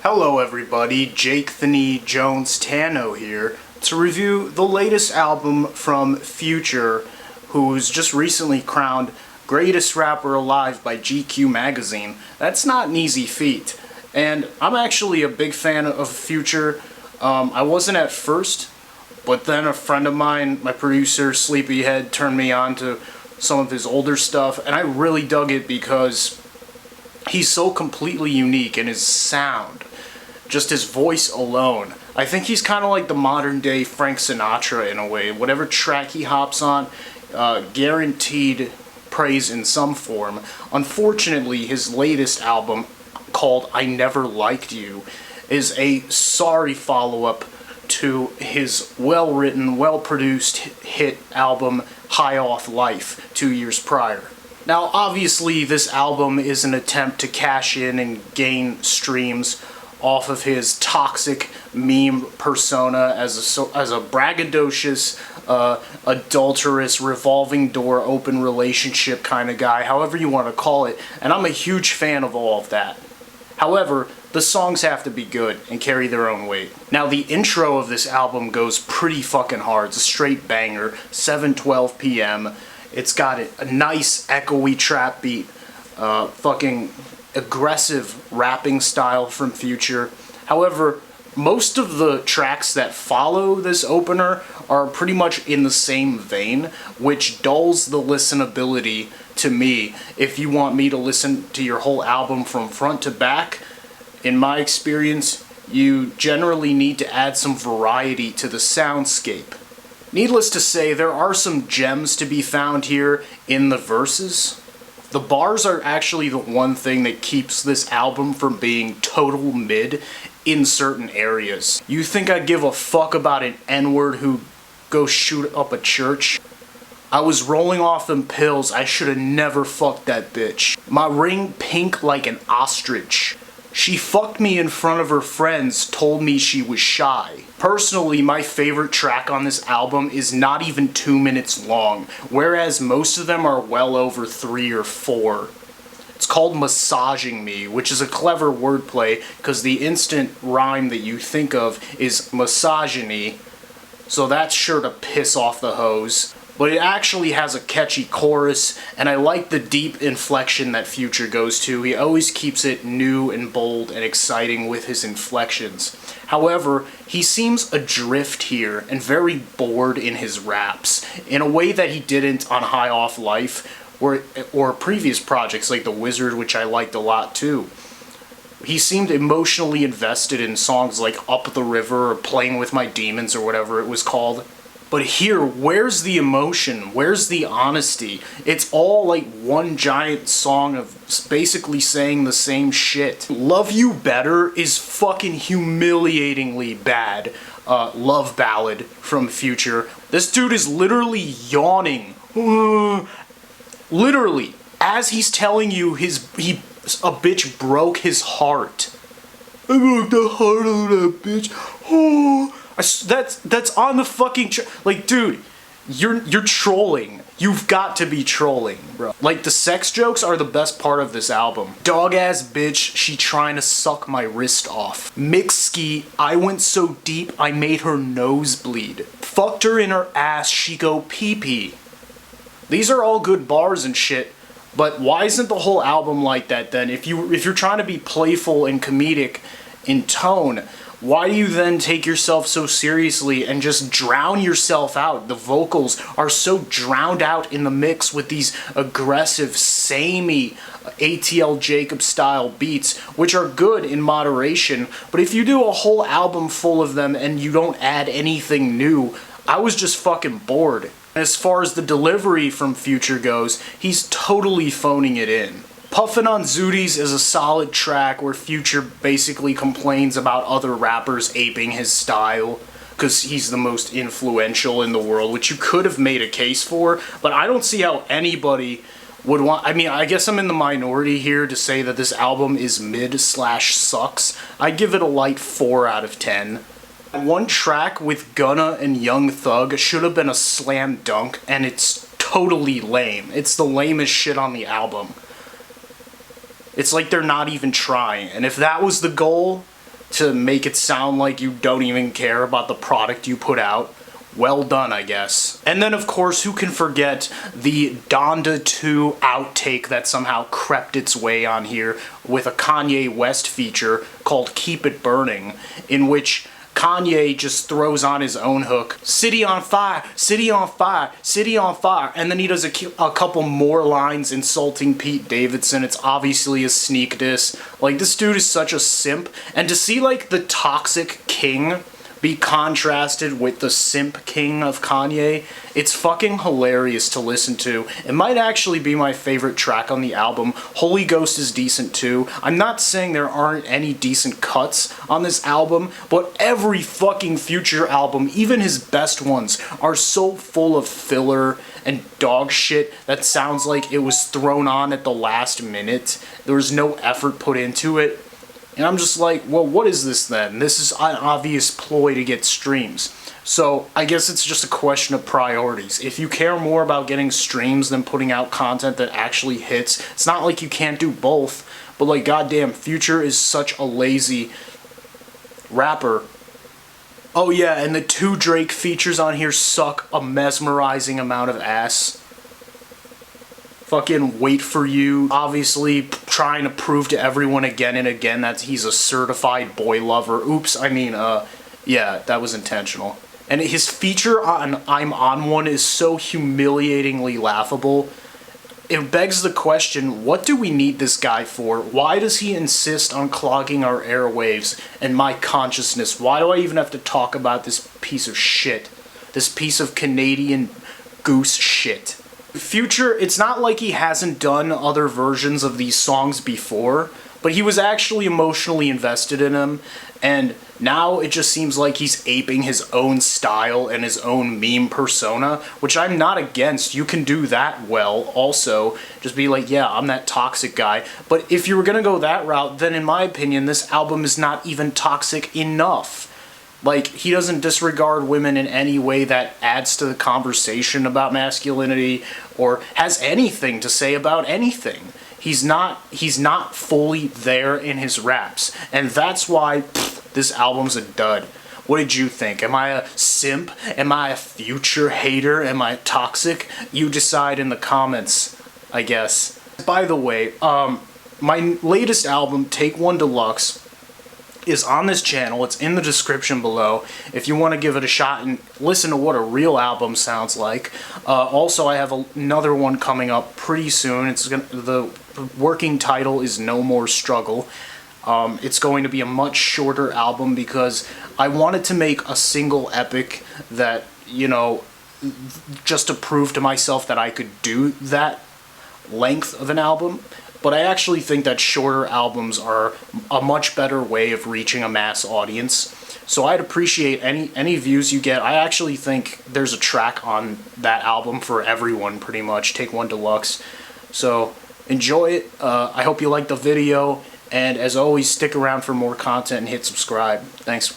Hello everybody, Jake the Knee Jones Tano here to review the latest album from Future, who's just recently crowned Greatest Rapper Alive by GQ Magazine. That's not an easy feat, and I'm actually a big fan of Future. I wasn't at first, but then a friend of mine, my producer Sleepyhead, turned me on to some of his older stuff, and I really dug it because he's so completely unique in his sound. Just his voice alone. I think he's kind of like the modern day Frank Sinatra in a way. Whatever track he hops on, guaranteed praise in some form. Unfortunately, his latest album, called I Never Liked You, is a sorry follow-up to his well-written, well-produced hit album High Off Life 2 years prior. Now, obviously, this album is an attempt to cash in and gain streams off of his toxic meme persona as a braggadocious, adulterous, revolving door, open relationship kind of guy, however you want to call it, and I'm a huge fan of all of that. However, the songs have to be good and carry their own weight. Now, the intro of this album goes pretty fucking hard. It's a straight banger, 7:12 p.m. It's got a nice echoey trap beat, fucking aggressive rapping style from Future. However, most of the tracks that follow this opener are pretty much in the same vein, which dulls the listenability to me. If you want me to listen to your whole album from front to back, in my experience, you generally need to add some variety to the soundscape. Needless to say, there are some gems to be found here in the verses. The bars are actually the one thing that keeps this album from being total mid in certain areas. You think I'd give a fuck about an N-word who goes shoot up a church? I was rolling off them pills, I should've never fucked that bitch. My ring pink like an ostrich. She fucked me in front of her friends, told me she was shy. Personally, my favorite track on this album is not even 2 minutes long, whereas most of them are well over 3 or 4. It's called Massaging Me, which is a clever wordplay, because the instant rhyme that you think of is misogyny, so that's sure to piss off the hoes. But it actually has a catchy chorus, and I like the deep inflection that Future goes to. He always keeps it new and bold and exciting with his inflections. However, he seems adrift here and very bored in his raps, in a way that he didn't on High Off Life, or previous projects like The Wizard, which I liked a lot too. He seemed emotionally invested in songs like Up the River or Playing With My Demons or whatever it was called. But here, where's the emotion? Where's the honesty? It's all like one giant song of basically saying the same shit. Love You Better is fucking humiliatingly bad. Love ballad from Future. This dude is literally yawning. Literally, as he's telling you a bitch broke his heart. I broke the heart of that bitch. Oh. That's on the fucking like, dude, you're trolling. You've got to be trolling, bro. Like, the sex jokes are the best part of this album. Dog ass bitch, she trying to suck my wrist off. Mixski, I went so deep I made her nose bleed. Fucked her in her ass, she go pee pee. These are all good bars and shit, but why isn't the whole album like that then? If you're trying to be playful and comedic in tone, why do you then take yourself so seriously and just drown yourself out? The vocals are so drowned out in the mix with these aggressive, samey ATL Jacob style beats, which are good in moderation, but if you do a whole album full of them and you don't add anything new, I was just fucking bored. As far as the delivery from Future goes, he's totally phoning it in. Puffin' on Zooties is a solid track where Future basically complains about other rappers aping his style because he's the most influential in the world, which you could have made a case for, but I don't see how anybody would want. I mean, I guess I'm in the minority here to say that this album is mid/sucks. I'd give it a light 4 out of 10. One track with Gunna and Young Thug should have been a slam dunk, and it's totally lame. It's the lamest shit on the album. It's like they're not even trying. And if that was the goal, to make it sound like you don't even care about the product you put out. Well done, I guess. And then, of course, who can forget the Donda 2 outtake that somehow crept its way on here with a Kanye West feature called Keep It Burning, in which Kanye just throws on his own hook, "City on fire, city on fire, city on fire," and then he does a couple more lines insulting Pete Davidson. It's obviously a sneak diss. Like, this dude is such a simp, and to see, like, the toxic king be contrasted with the simp king of Kanye, it's fucking hilarious to listen to. It might actually be my favorite track on the album. Holy Ghost is decent too. I'm not saying there aren't any decent cuts on this album, but every fucking Future album, even his best ones, are so full of filler and dog shit that sounds like it was thrown on at the last minute. There was no effort put into it. And I'm just like, well, what is this then? This is an obvious ploy to get streams. So I guess it's just a question of priorities. If you care more about getting streams than putting out content that actually hits, it's not like you can't do both. But like, goddamn, Future is such a lazy rapper. Oh yeah, and the 2 Drake features on here suck a mesmerizing amount of ass. Fucking Wait For You, obviously trying to prove to everyone again and again that he's a certified boy lover. Oops, I mean, yeah, that was intentional. And his feature on I'm On One is so humiliatingly laughable. It begs the question, what do we need this guy for? Why does he insist on clogging our airwaves and my consciousness? Why do I even have to talk about this piece of shit? This piece of Canadian goose shit. Future, it's not like he hasn't done other versions of these songs before, but he was actually emotionally invested in them, and now it just seems like he's aping his own style and his own meme persona, which I'm not against. You can do that well also. Just be like, yeah, I'm that toxic guy. But if you were gonna go that route, then in my opinion, this album is not even toxic enough. Like, he doesn't disregard women in any way that adds to the conversation about masculinity or has anything to say about anything. He's not fully there in his raps. And that's why this album's a dud. What did you think? Am I a simp? Am I a Future hater? Am I toxic? You decide in the comments, I guess. By the way, my latest album, Take One Deluxe, is on this channel. It's in the description below if you want to give it a shot and listen to what a real album sounds like. Also, I have another one coming up pretty soon. The working title is No More Struggle. It's going to be a much shorter album because I wanted to make a single epic that, you know, just to prove to myself that I could do that length of an album. But I actually think that shorter albums are a much better way of reaching a mass audience. So I'd appreciate any views you get. I actually think there's a track on that album for everyone, pretty much. Take One Deluxe. So enjoy it. I hope you liked the video. And as always, stick around for more content and hit subscribe. Thanks.